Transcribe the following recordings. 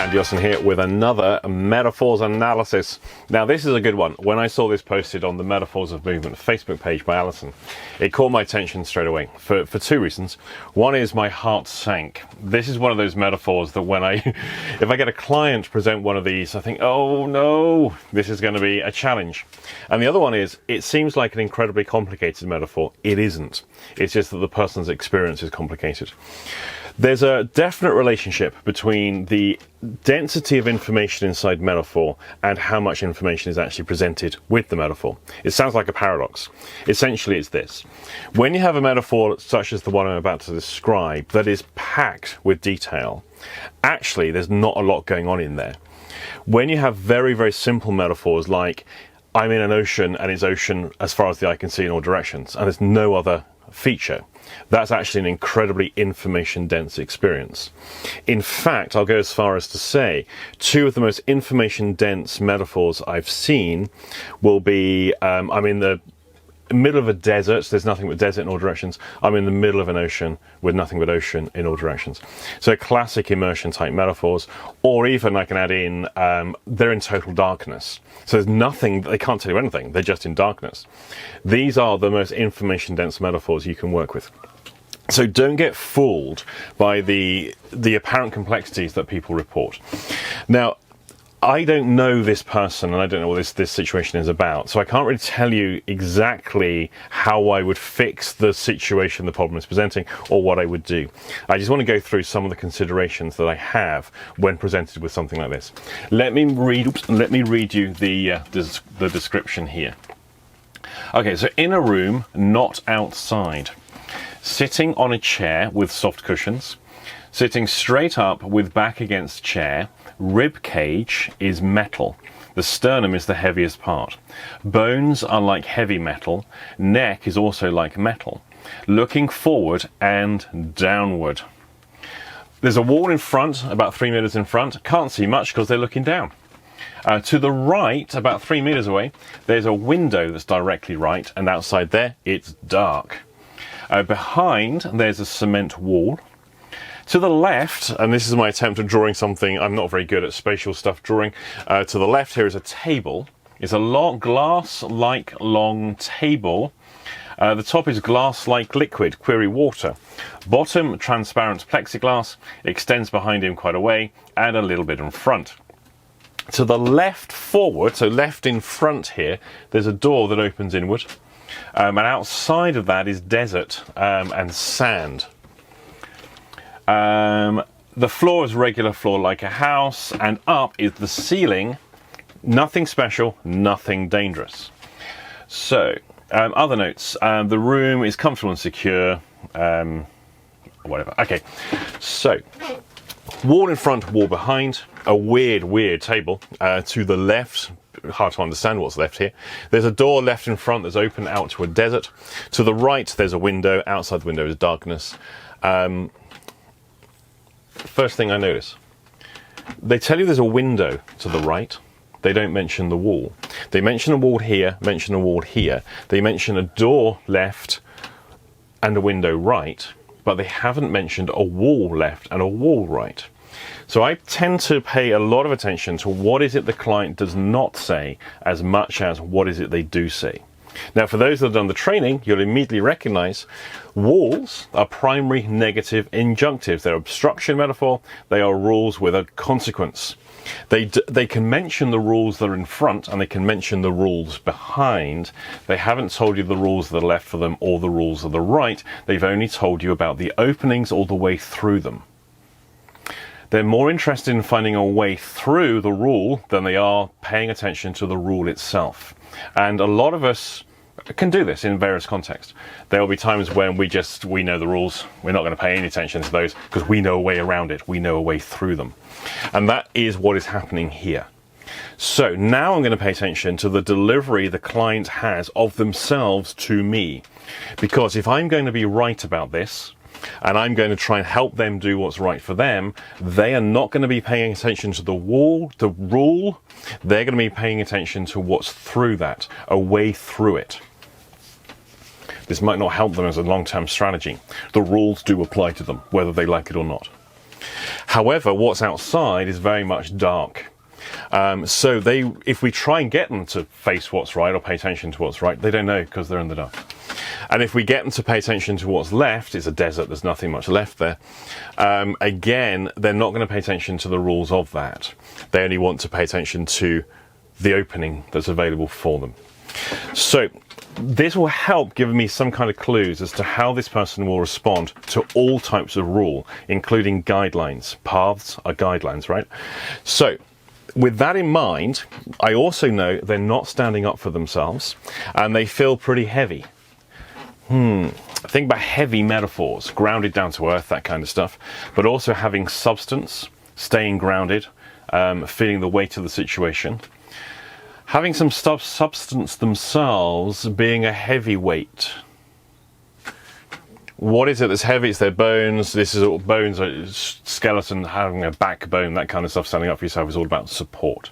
Andy Austin here with another metaphors analysis. Now this is a good one. When I saw this posted on the Metaphors of Movement Facebook page by Alison, it caught my attention straight away for two reasons. One is my heart sank. This is one of those metaphors that when if I get a client present one of these, I think, oh no, this is going to be a challenge. And the other one is, it seems like an incredibly complicated metaphor. It isn't. It's just that the person's experience is complicated. There's a definite relationship between the density of information inside metaphor and how much information is actually presented with the metaphor. It sounds like a paradox. Essentially, it's this. When you have a metaphor such as the one I'm about to describe that is packed with detail, actually there's not a lot going on in there. When you have very, very simple metaphors like, I'm in an ocean and it's ocean as far as the eye can see in all directions, and there's no other feature, that's actually an incredibly information dense experience. In fact, I'll go as far as to say two of the most information dense metaphors I've seen will be I'm in the middle of a desert, so there's nothing but desert in all directions. I'm in the middle of an ocean with nothing but ocean in all directions. So classic immersion type metaphors, or even I can add in they're in total darkness. So there's nothing, they can't tell you anything, they're just in darkness. These are the most information dense metaphors you can work with. So don't get fooled by the apparent complexities that people report. Now, I don't know this person and I don't know what this situation is about, so I can't really tell you exactly how I would fix the situation the problem is presenting or what I would do. I just want to go through some of the considerations that I have when presented with something like this. Let me read you the description here. Okay, so in a room, not outside. Sitting on a chair with soft cushions. Sitting straight up with back against chair. Rib cage is metal. The sternum is the heaviest part. Bones are like heavy metal. Neck is also like metal. Looking forward and downward. There's a wall in front, about 3 meters in front. Can't see much because they're looking down. To the right, about 3 meters away, there's a window that's directly right, and outside there, it's dark. Behind, there's a cement wall. To the left, and this is my attempt at drawing something, I'm not very good at spatial stuff drawing. To the left here is a table. It's a long glass-like long table. The top is glass-like liquid, query water. Bottom, transparent plexiglass, extends behind him quite a way, and a little bit in front. To the left forward, so left in front here, there's a door that opens inward. And outside of that is desert and sand. The floor is regular floor like a house, and up is the ceiling. Nothing special, nothing dangerous. So, other notes. The room is comfortable and secure. Whatever. Okay, so wall in front, wall behind. A weird table to the left. Hard to understand what's left here. There's a door left in front that's open out to a desert. To the right, there's a window. Outside the window is darkness. First thing I notice, they tell you there's a window to the right. They don't mention the wall. They mention a wall here, mention a wall here. They mention a door left and a window right, but they haven't mentioned a wall left and a wall right. So I tend to pay a lot of attention to what is it the client does not say as much as what is it they do say. Now, for those that have done the training, you'll immediately recognize walls are primary negative injunctives. They're obstruction metaphor. They are rules with a consequence. They can mention the rules that are in front and they can mention the rules behind. They haven't told you the rules that are left for them or the rules of the right. They've only told you about the openings all the way through them. They're more interested in finding a way through the rule than they are paying attention to the rule itself. And a lot of us can do this in various contexts. There will be times when we know the rules. We're not going to pay any attention to those because we know a way around it. We know a way through them. And that is what is happening here. So now I'm going to pay attention to the delivery the client has of themselves to me. Because if I'm going to be right about this, and I'm going to try and help them do what's right for them, they are not going to be paying attention to the rule. They're going to be paying attention to what's through that, a way through it. This might not help them as a long-term strategy. The rules do apply to them, whether they like it or not. However, what's outside is very much dark. So if we try and get them to face what's right or pay attention to what's right, they don't know because they're in the dark. And if we get them to pay attention to what's left, it's a desert, there's nothing much left there. Again, they're not going to pay attention to the rules of that. They only want to pay attention to the opening that's available for them. So this will help give me some kind of clues as to how this person will respond to all types of rule, including guidelines. Paths are guidelines, right? So with that in mind, I also know they're not standing up for themselves and they feel pretty heavy. Think about heavy metaphors, grounded down to earth, that kind of stuff, but also having substance, staying grounded, feeling the weight of the situation. Having some substance themselves being a heavy weight. What is it that's heavy? It's their bones. This is all bones, skeleton, having a backbone, that kind of stuff. Standing up for yourself is all about support.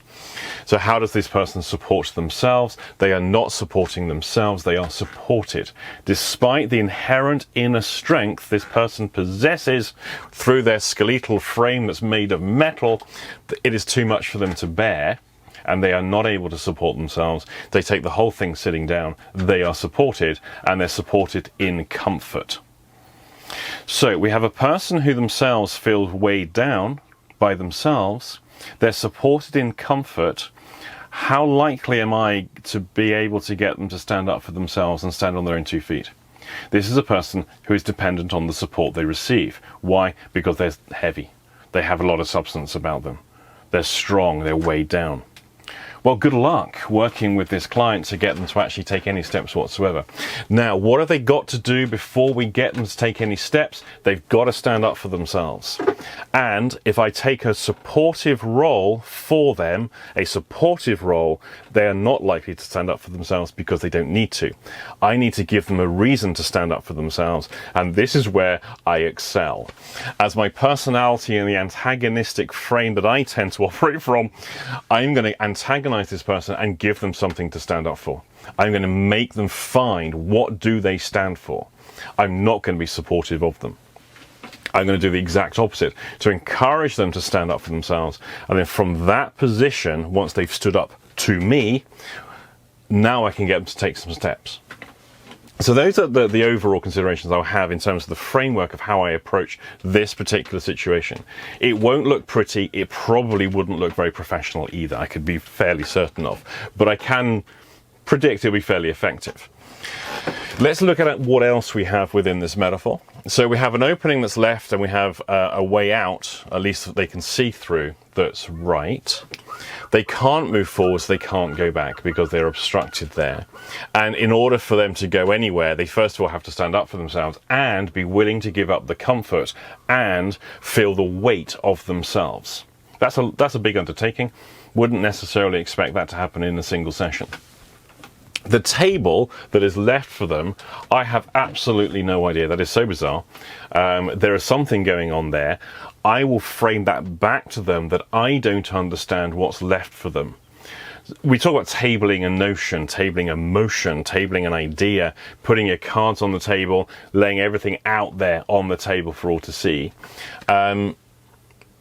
So how does this person support themselves? They are not supporting themselves. They are supported. Despite the inherent inner strength this person possesses through their skeletal frame that's made of metal, it is too much for them to bear. And they are not able to support themselves. They take the whole thing sitting down. They are supported, and they're supported in comfort. So we have a person who themselves feel weighed down by themselves. They're supported in comfort. How likely am I to be able to get them to stand up for themselves and stand on their own 2 feet? This is a person who is dependent on the support they receive. Why? Because they're heavy. They have a lot of substance about them. They're strong. They're weighed down. Well, good luck working with this client to get them to actually take any steps whatsoever. Now, what have they got to do before we get them to take any steps? They've got to stand up for themselves. And if I take a supportive role for them, a supportive role, they are not likely to stand up for themselves because they don't need to. I need to give them a reason to stand up for themselves. And this is where I excel. As my personality and the antagonistic frame that I tend to operate from, I'm going to antagonize this person and give them something to stand up for. I'm going to make them find what do they stand for. I'm not going to be supportive of them. I'm going to do the exact opposite, to encourage them to stand up for themselves. And then from that position, once they've stood up to me, now I can get them to take some steps. So those are the overall considerations I'll have in terms of the framework of how I approach this particular situation. It won't look pretty. It probably wouldn't look very professional either. I could be fairly certain of, but I can predict it'll be fairly effective. Let's look at what else we have within this metaphor. So we have an opening that's left and we have a way out, at least that they can see through, that's right. They can't move forwards, they can't go back because they're obstructed there. And in order for them to go anywhere, they first of all have to stand up for themselves and be willing to give up the comfort and feel the weight of themselves. That's a big undertaking. Wouldn't necessarily expect that to happen in a single session. The table that is left for them, I have absolutely no idea. That is so bizarre. There is something going on there. I will frame that back to them that I don't understand what's left for them. We talk about tabling a notion, tabling a motion, tabling an idea, putting your cards on the table, laying everything out there on the table for all to see. A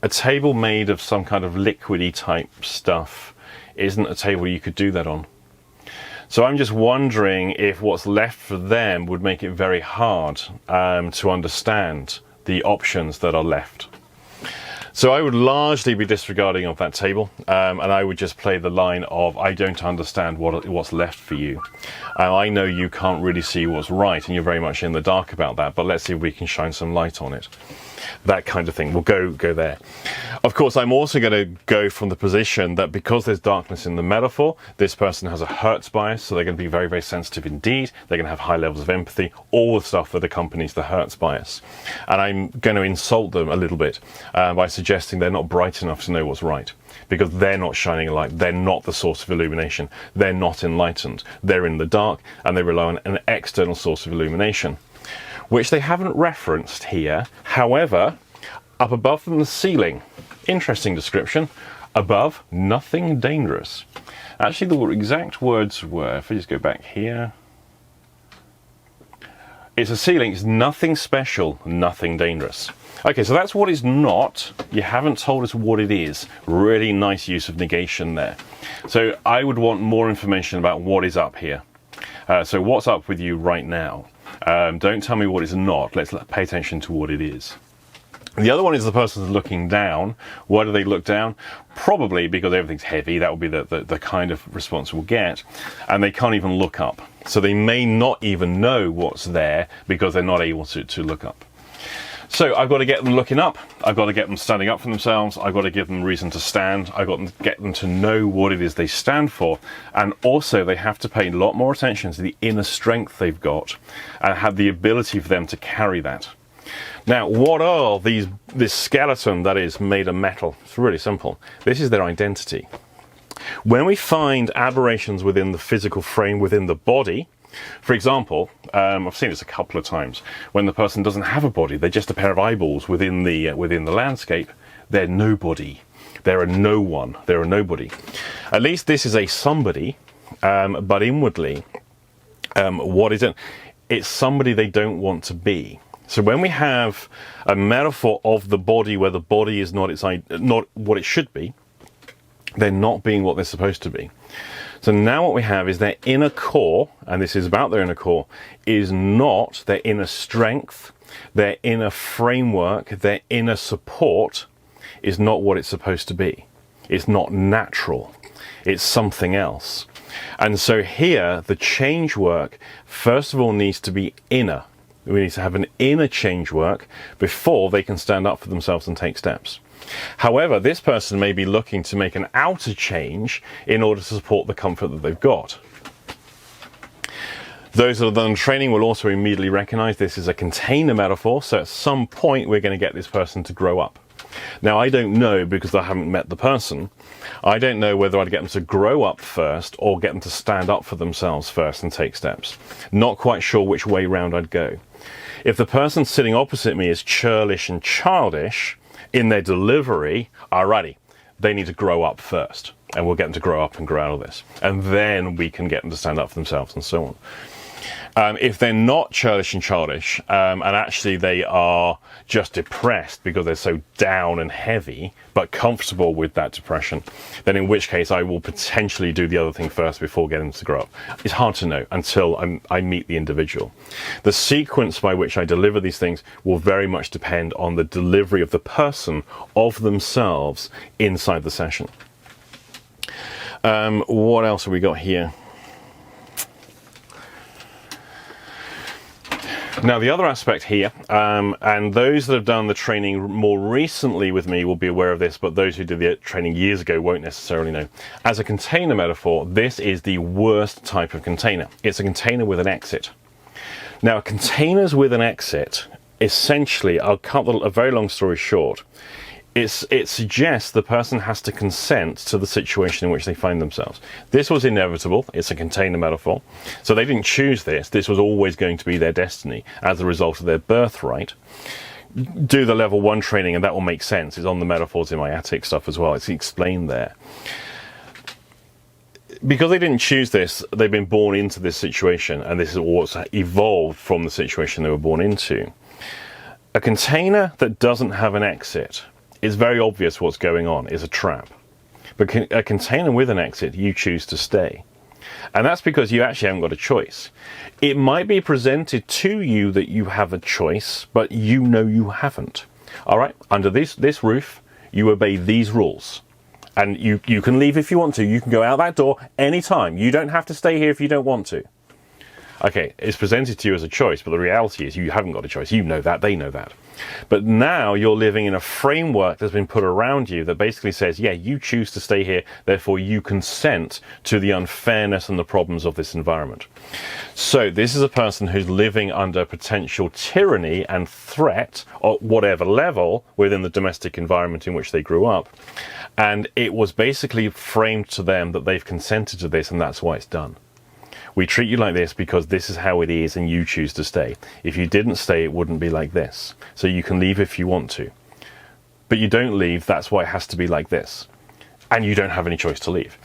table made of some kind of liquidy type stuff isn't a table you could do that on. So I'm just wondering if what's left for them would make it very hard to understand the options that are left. So I would largely be disregarding of that table, and I would just play the line of, I don't understand what's left for you. I know you can't really see what's right, and you're very much in the dark about that, but let's see if we can shine some light on it. That kind of thing. We'll go there. Of course, I'm also going to go from the position that because there's darkness in the metaphor, this person has a Hertz bias, so they're going to be very, very sensitive indeed. They're going to have high levels of empathy, all the stuff that accompanies the Hertz bias. And I'm going to insult them a little bit by suggesting they're not bright enough to know what's right, because they're not shining a light. They're not the source of illumination. They're not enlightened. They're in the dark, and they rely on an external source of illumination, which they haven't referenced here. However, up above them, the ceiling. Interesting description. Above, nothing dangerous. Actually, the exact words were, if we just go back here, It's a ceiling. It's nothing special, nothing dangerous. Okay, so that's what it's not. You haven't told us what it is. Really nice use of negation there. So I would want more information about what is up here. So what's up with you right now? Don't tell me what it's not. Let's pay attention to what it is. The other one is the person's looking down. Why do they look down? Probably because everything's heavy. That would be the kind of response we'll get. And they can't even look up. So they may not even know what's there because they're not able to look up. So I've got to get them looking up. I've got to get them standing up for themselves. I've got to give them reason to stand. I've got to get them to know what it is they stand for. And also they have to pay a lot more attention to the inner strength they've got and have the ability for them to carry that. Now, what are this skeleton that is made of metal? It's really simple. This is their identity. When we find aberrations within the physical frame, within the body, for example, I've seen this a couple of times, when the person doesn't have a body, they're just a pair of eyeballs within the landscape, they're nobody. They're a no one. They're a nobody. At least this is a somebody, but inwardly, what is it? It's somebody they don't want to be. So when we have a metaphor of the body where the body is not what it should be, they're not being what they're supposed to be. So now what we have is their inner core, and this is about their inner core, is not their inner strength, their inner framework, their inner support is not what it's supposed to be. It's not natural. It's something else. And so here, the change work, first of all, needs to be inner. We need to have an inner change work before they can stand up for themselves and take steps. However, this person may be looking to make an outer change in order to support the comfort that they've got. Those that have done training will also immediately recognize this is a container metaphor, so at some point we're going to get this person to grow up. Now, I don't know because I haven't met the person. I don't know whether I'd get them to grow up first or get them to stand up for themselves first and take steps. Not quite sure which way round I'd go. If the person sitting opposite me is churlish and childish in their delivery, alrighty, they need to grow up first. And we'll get them to grow up and grow out of this. And then we can get them to stand up for themselves and so on. If they're not churlish and childish, and actually they are just depressed because they're so down and heavy, but comfortable with that depression, then in which case I will potentially do the other thing first before getting them to grow up. It's hard to know until I meet the individual. The sequence by which I deliver these things will very much depend on the delivery of the person of themselves inside the session. What else have we got here? Now, the other aspect here, and those that have done the training more recently with me will be aware of this, but those who did the training years ago won't necessarily know. As a container metaphor, this is the worst type of container. It's a container with an exit. Now, containers with an exit, essentially, I'll cut a very long story short. It suggests the person has to consent to the situation in which they find themselves. This was inevitable. It's a container metaphor. So they didn't choose this. This was always going to be their destiny as a result of their birthright. Do the level 1 training and that will make sense. It's on the metaphors in my attic stuff as well. It's explained there. Because they didn't choose this, they've been born into this situation, and this is what's evolved from the situation they were born into. A container that doesn't have an exit, it's very obvious what's going on. It's a trap. But a container with an exit, you choose to stay. And that's because you actually haven't got a choice. It might be presented to you that you have a choice, but you know you haven't. All right, under this roof, you obey these rules. And you can leave if you want to. You can go out that door anytime. You don't have to stay here if you don't want to. Okay, it's presented to you as a choice, but the reality is you haven't got a choice. You know that, they know that. But now you're living in a framework that's been put around you that basically says, yeah, you choose to stay here, therefore you consent to the unfairness and the problems of this environment. So this is a person who's living under potential tyranny and threat at whatever level within the domestic environment in which they grew up. And it was basically framed to them that they've consented to this, and that's why it's done. We treat you like this because this is how it is and you choose to stay. If you didn't stay, it wouldn't be like this. So you can leave if you want to. But you don't leave, that's why it has to be like this. and you don't have any choice to leave.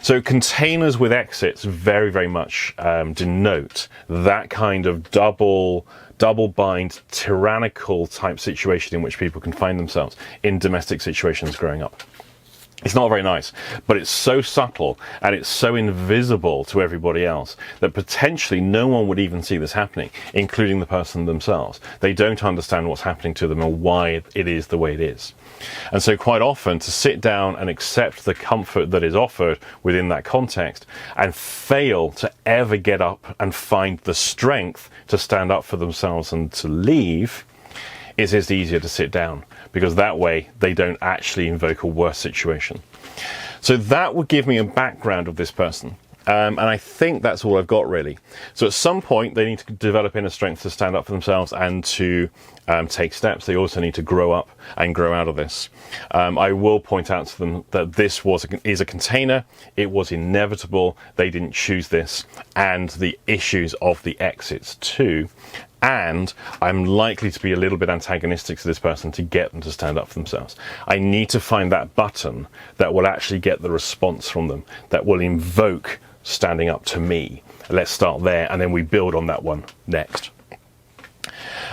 So containers with exits very, very much denote that kind of double bind, tyrannical type situation in which people can find themselves in domestic situations growing up. It's not very nice, but it's so subtle and it's so invisible to everybody else that potentially no one would even see this happening, including the person themselves. They don't understand what's happening to them and why it is the way it is. And so quite often, to sit down and accept the comfort that is offered within that context and fail to ever get up and find the strength to stand up for themselves and to leave, is just easier to sit down, because that way they don't actually invoke a worse situation. So that would give me a background of this person. And I think that's all I've got, really. So at some point, they need to develop inner strength to stand up for themselves and to take steps. They also need to grow up and grow out of this. I will point out to them that this is a container. It was inevitable. They didn't choose this. And the issues of the exits too. And I'm likely to be a little bit antagonistic to this person to get them to stand up for themselves. I need to find that button that will actually get the response from them, that will invoke standing up to me. Let's start there, and then we build on that one next.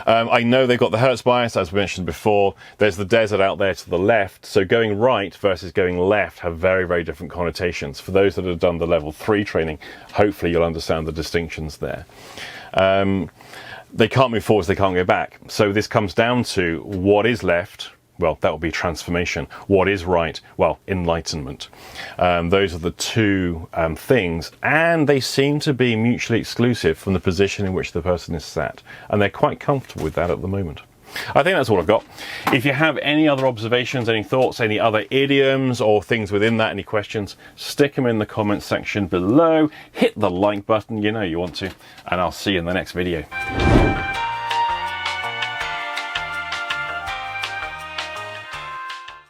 I know they've got the Hertz bias, as we mentioned before. There's the desert out there to the left. So going right versus going left have very, very different connotations. For those that have done the level 3 training, hopefully you'll understand the distinctions there. They can't move forwards, they can't go back. So this comes down to what is left. Well, that will be transformation. What is right? Well, enlightenment. Those are the two things, and they seem to be mutually exclusive from the position in which the person is sat, and they're quite comfortable with that at the moment. I think that's all I've got. If you have any other observations, any thoughts, any other idioms or things within that, any questions, stick them in the comments section below. Hit the like button, you know you want to, and I'll see you in the next video.